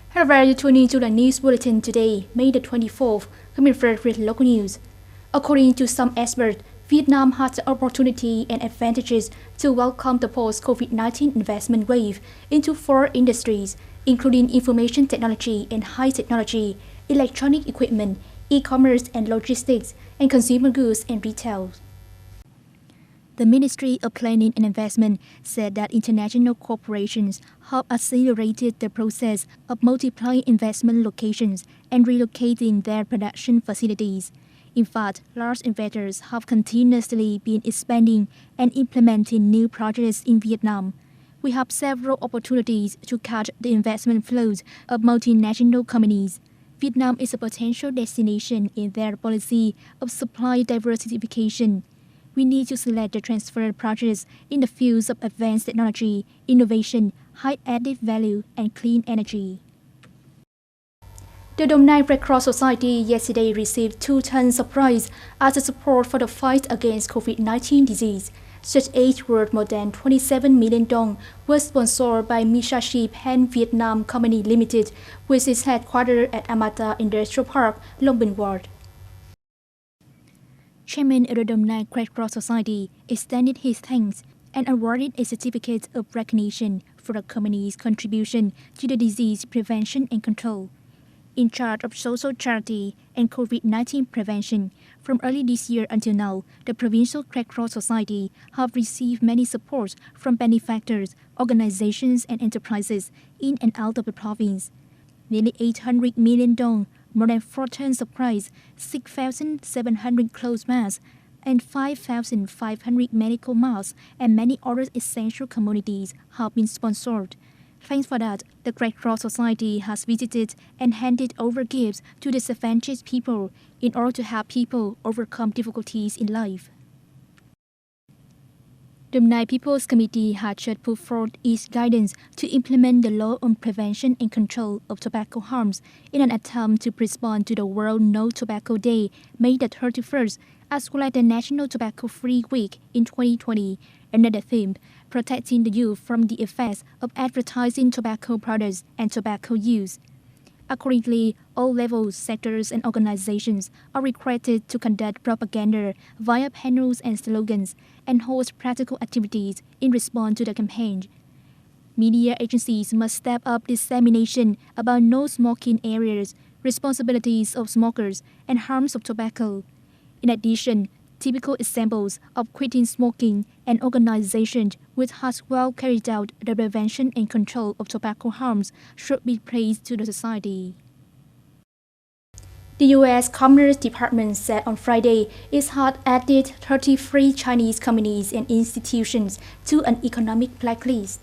However, you tune in to the news bulletin today, May the 24th, coming first with local news. According to some experts, Vietnam has the opportunity and advantages to welcome the post-COVID-19 investment wave into four industries, including information technology and high technology, electronic equipment, e-commerce and logistics, and consumer goods and retail. The Ministry of Planning and Investment said that international corporations have accelerated the process of multiplying investment locations and relocating their production facilities. In fact, large investors have continuously been expanding and implementing new projects in Vietnam. We have several opportunities to catch the investment flows of multinational companies. Vietnam is a potential destination in their policy of supply diversification. We need to select the transfer projects in the fields of advanced technology, innovation, high added value, and clean energy. The Dom Nai Red Cross Society yesterday received 2 tons of prize as a support for the fight against COVID-19 disease. Such aid worth more than 27 million dong was sponsored by Mishashi Pen Vietnam Company Limited, which is headquartered at Amata Industrial Park, Long Binh Ward. Chairman of the Dom Nai Red Cross Society extended his thanks and awarded a certificate of recognition for the company's contribution to the disease prevention and control. In charge of social charity and COVID-19 prevention, from early this year until now, the Provincial Red Cross Society have received many supports from benefactors, organizations, and enterprises in and out of the province. Nearly 800 million dong, more than 4 tons of rice, 6,700 clothes masks, and 5,500 medical masks and many other essential commodities have been sponsored. Thanks for that, the Red Cross Society has visited and handed over gifts to disadvantaged people in order to help people overcome difficulties in life. The Dom Nai People's Committee had just put forth its guidance to implement the law on prevention and control of tobacco harms in an attempt to respond to the World No Tobacco Day, May the 31st, as well as the National Tobacco Free Week in 2020, under the theme, Protecting the Youth from the Effects of Advertising Tobacco Products and Tobacco Use. Accordingly, all levels, sectors, and organizations are required to conduct propaganda via panels and slogans and host practical activities in response to the campaign. Media agencies must step up dissemination about no smoking areas, responsibilities of smokers, and harms of tobacco. In addition, typical examples of quitting smoking and organizations which has well carried out the prevention and control of tobacco harms should be praised to the society. The U.S. Commerce Department said on Friday it had added 33 Chinese companies and institutions to an economic blacklist.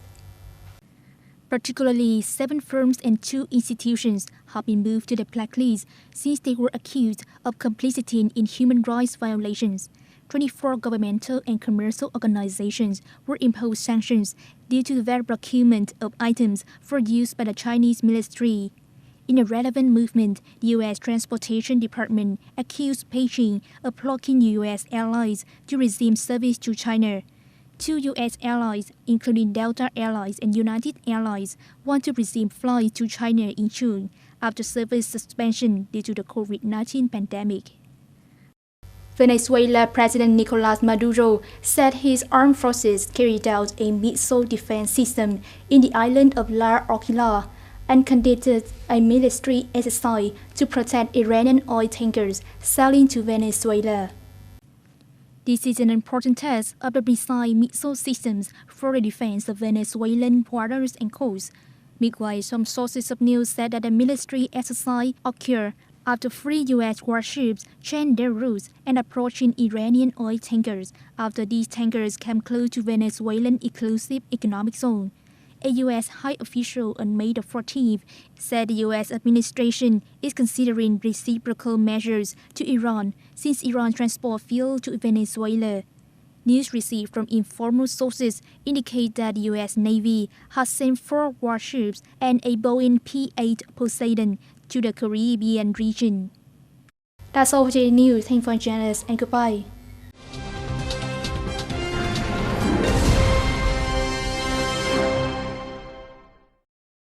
Particularly, 7 firms and 2 institutions have been moved to the blacklist since they were accused of complicity in human rights violations. 24 governmental and commercial organizations were imposed sanctions due to their procurement of items for use by the Chinese military. In a relevant movement, the U.S. Transportation Department accused Beijing of blocking U.S. airlines to resume service to China. 2 U.S. airlines, including Delta Airlines and United Airlines, want to resume flights to China in June after service suspension due to the COVID-19 pandemic. Venezuela President Nicolas Maduro said his armed forces carried out a missile defense system in the island of La Orquilla and conducted a military exercise to protect Iranian oil tankers sailing to Venezuela. This is an important test of the precise missile systems for the defense of Venezuelan waters and coasts. Meanwhile, some sources of news said that the military exercise occurred after 3 U.S. warships changed their routes and approaching Iranian oil tankers after these tankers came close to Venezuelan exclusive economic zone. A U.S. high official on May the 14th said the U.S. administration is considering reciprocal measures to Iran since Iran transport fuel to Venezuela. News received from informal sources indicate that the U.S. Navy has sent 4 warships and a Boeing P-8 Poseidon to the Caribbean region. That's all for today's news. Thanks for joining us and goodbye.